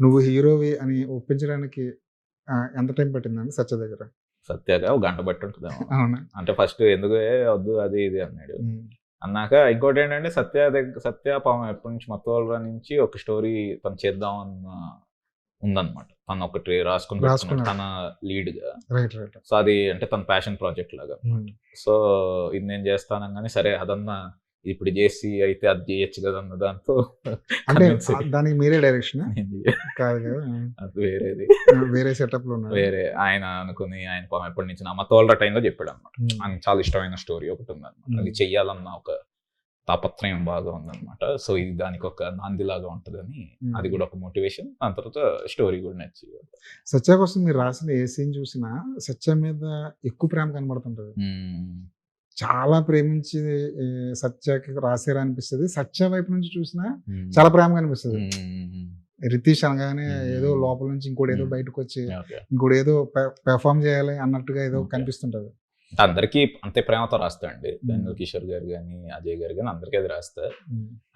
నువ్వు హీరోవి అని ఒప్పించడానికి ఎంత టైం పట్టిందండి సత్య దగ్గర? సత్యగా ఒక గంట బట్టి ఉంటుందేమో. అవునా? అంటే ఫస్ట్ ఎందుకు వద్దు అది ఇది అన్నాడు. అన్నాక ఇంకోటి ఏంటంటే సత్య పాపం ఎప్పటి నుంచి మత్తోళ్ళ నుంచి ఒక స్టోరీ తను చేద్దాం అన్న ఉందన్నమాట. తను ఒకటి రాసుకుని పెట్టుకున్నాడు తన లీడ్ గా. సో అది అంటే తన ప్యాషన్ ప్రాజెక్ట్ లాగా. సో ఇది నేను చేస్తానగానే సరే అదన్నా ఇప్పుడు చేసి అయితే అది చేయొచ్చు కదా అన్న దాంతో అంటే దానికి మీరే డైరెక్షన్ కాదు కదా, అది వేరేది వేరే సెటప్ లో వేరే ఆయన అనుకుని ఆయన పాపం ఎప్పటి నుంచి నా మత్తోళ్ళ టైంలో చెప్పాడు అనమాట. ఆయనకు చాలా ఇష్టమైన స్టోరీ ఒకటి ఉందన్నమాట. అది చెయ్యాలన్న ఒక తాపత్రయం బాగా ఉందన్నమాట. సో ఇది దానికి ఒక నాందిలాగా ఉంటుందని అది కూడా ఒక మోటివేషన్. దాని తర్వాత స్టోరీ కూడా నచ్చి. సత్య కోసం మీరు రాసిన ఏ సీన్ చూసినా సత్య మీద ఎక్కువ ప్రేమ కనబడుతుంటది. చాలా ప్రేమించి సత్యకి రాసారు అనిపిస్తుంది. సత్య వైపు నుంచి చూసినా చాలా ప్రేమ అనిపిస్తుంది. రితీష్ అనగానే ఏదో లోపల నుంచి ఇంకోటి ఏదో బయటకు వచ్చి ఇంకోటి ఏదో పెర్ఫామ్ చేయాలి అన్నట్టుగా ఏదో కనిపిస్తుంటది. అందరికీ అంతే ప్రేమతో రాస్తాండి. బెంగళూరు కిషోర్ గారు కానీ అజయ్ గారు కానీ అందరికీ అది రాస్తారు.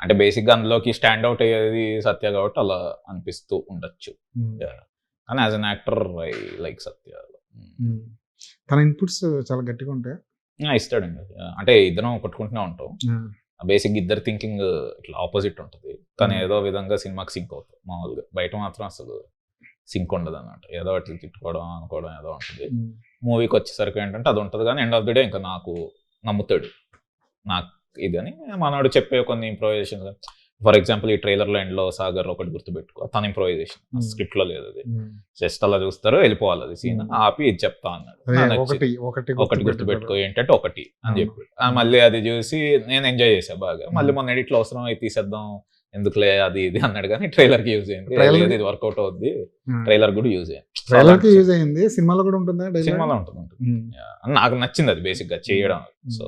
అంటే బేసిక్ గా అందులోకి స్టాండ్ అవుట్ అయ్యేది సత్య కాబట్టి అలా అనిపిస్తూ ఉండొచ్చు. కానీ as an actor I like Satya. తన ఇన్పుట్స్ చాలా గట్టిగా ఉంటాయి. ఇస్తాడండి. అంటే ఇద్దరం కొట్టుకుంటూనే ఉంటాం. బేసిక్ ఇద్దరు థింకింగ్ ఇట్లా ఆపోజిట్ ఉంటుంది. కానీ ఏదో విధంగా సినిమాకి సింక్ అవుతుంది. మామూలుగా బయట మాత్రం అసలు సింక్ ఉండదు అన్నమాట. ఏదో అట్లా తిట్టుకోవడం అనుకోవడం ఏదో ఉంటుంది. మూవీకి వచ్చేసరికి ఏంటంటే అది ఉంటుంది. కానీ ఎండ్ ఆఫ్ ది డే ఇంకా నాకు నమ్ముతాడు నాకు ఇది అని. మనోడు చెప్పే కొన్ని ఇంప్రొవైజేషన్, ఫర్ ఎగ్జాంపుల్ ఈ ట్రైలర్లో ఎండ్లో సాగర్ ఒకటి గుర్తుపెట్టుకో, తన ఇంప్రొవైజేషన్ స్క్రిప్ట్ లో లేదు. అది జస్ట్ అలా చూస్తారు వెళ్ళిపోవాలి. అది సీన్ ఆపి ఇది చెప్తా అన్నాడు. ఒకటి గుర్తుపెట్టుకో ఏంటంటే ఒకటి అని చెప్పి మళ్ళీ అది చూసి నేను ఎంజాయ్ చేసా బాగా. మళ్ళీ మొన్న ఎడిట్లో అవసరం అయితే తీసేద్దాం ఎందుకులే అది ఇది అన్నాడు. కానీ ట్రైలర్ కి యూజ్ అయింది. ఇది వర్కౌట్ అవుద్ది. ట్రైలర్ కూడా యూజ్ అయింది. సినిమాలో కూడా ఉంటుంది. సినిమాలో ఉంటుంది. నాకు నచ్చింది అది బేసిక్ గా చేయడం. సో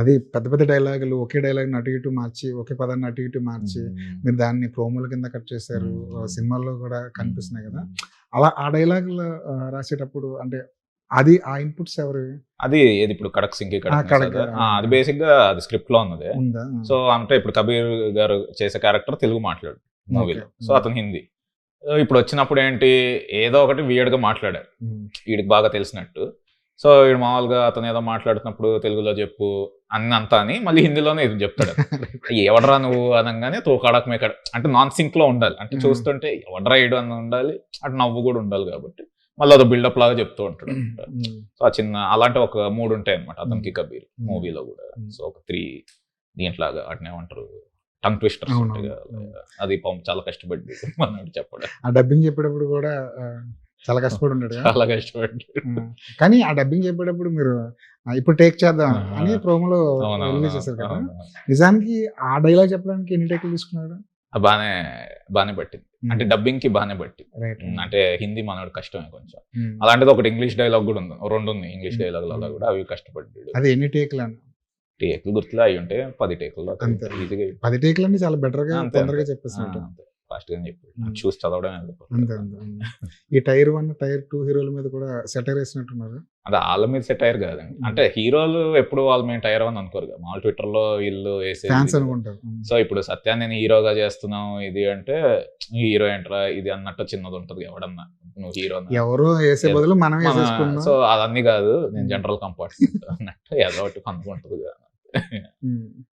అది పెద్ద పెద్ద డైలాగులు ఒకే డైలాగ్ అటు ఇటు మార్చి ఒకే పదాన్ని అటు ఇటు మార్చి మీరు దాన్ని ప్రోమోల కింద కట్ చేశారు. సినిమాల్లో కూడా కనిపిస్తున్నాయి కదా. అలా ఆ డైలాగులు రాసేటప్పుడు అంటే అది ఆ ఇన్పుట్స్ ఎవరు? అది ఇప్పుడు కడక్ సింగ్ అది బేసిక్ గా అది స్క్రిప్ట్ లో ఉన్నది. సో అంటే ఇప్పుడు కబీర్ గారు చేసే క్యారెక్టర్ తెలుగు మాట్లాడు మూవీలో. సో అతను హిందీ. ఇప్పుడు వచ్చినప్పుడు ఏంటి ఏదో ఒకటి వియర్డ్ గా మాట్లాడారు వీడికి బాగా తెలిసినట్టు. సో వీడు మామూలుగా అతను ఏదో మాట్లాడుతున్నప్పుడు తెలుగులో చెప్పు అంతా అని మళ్ళీ హిందీలోనే ఇది చెప్తాడు. ఎవడరా నువ్వు అనగానే తోకాడక మేకడ అంటే నాన్ సింక్ లో ఉండాలి. అంటే చూస్తుంటే ఎవడరా ఇడు అని ఉండాలి, అటు నవ్వు కూడా ఉండాలి. కాబట్టి మళ్ళీ అదో బిల్డప్ లాగా చెప్తూ ఉంటాడు. సో ఆ చిన్న అలాంటి ఒక 3 ఉంటాయి అనమాట అతనికి కబీర్ మూవీలో కూడా. సో ఒక 3 దీంట్లాగా వాటిని ఏమంటారు టంగ్ ట్విస్టర్స్ ఉంటాయి కదా. అది చాలా కష్టపడి మనోడు చెప్పడం. ఆ డబ్బింగ్ చెప్పేటప్పుడు కూడా చాలా కష్టపడి ఉంటాడు. చాలా కష్టపడి. కానీ ఆ డబ్బింగ్ చెప్పేటప్పుడు మీరు ఇప్పుడు టేక్ చేద్దాం అని ప్రోమోలో రిలీజ్ చేశారు కదా. నిజానికి ఆ డైలాగ్ చెప్పడానికి ఎన్ని టేకులు తీసుకున్నాడు? బానే పట్టింది. అంటే డబ్బింగ్ కి బానే పట్టింది. అంటే హిందీ మనోడు కష్టమే కొంచెం. అలాంటిది ఒకటి ఇంగ్లీష్ డైలాగ్ కూడా ఉంది, 2 ఉంది ఇంగ్లీష్ డైలాగ్ అలా కూడా. అవి కష్టపడ్డాడు. అది ఎన్ని టేకులు అన్న? టేకులు గుర్తులే అవి ఉంటే 10 టేకులు. 10 టేకులు అంటే చాలా బెటర్ గా తొందరగా చెప్పేసినట్టు ఫాస్ట్ గా చెప్పి చూసి చదవడం. ఈ టైర్ 1 టైర్ 2 హీరోల మీద కూడా సెటైర్ వేసినట్టున్నారు. అది వాళ్ళ మీద సెటైర్ కాదండి. అంటే హీరోలు ఎప్పుడు వాళ్ళ మీద టైర్ 1 అనుకోరు కదా. మామూలు ట్విట్టర్ లో వీళ్ళు వేసే అనుకుంటారు. సో ఇప్పుడు సత్యాన్ని నేను హీరోగా చేస్తున్నాం ఇది అంటే హీరో ఏంట్రా ఇది అన్నట్టు చిన్నది ఉంటది. ఎవడన్నా నువ్వు హీరో ఎవరో వేసే బదులు మనం. సో అదన్నీ కాదు, నేను జనరల్ కంపార్ట్మెంట్ అన్నట్టు ఏదో ఒకటి కనుక్కుంటది కదా.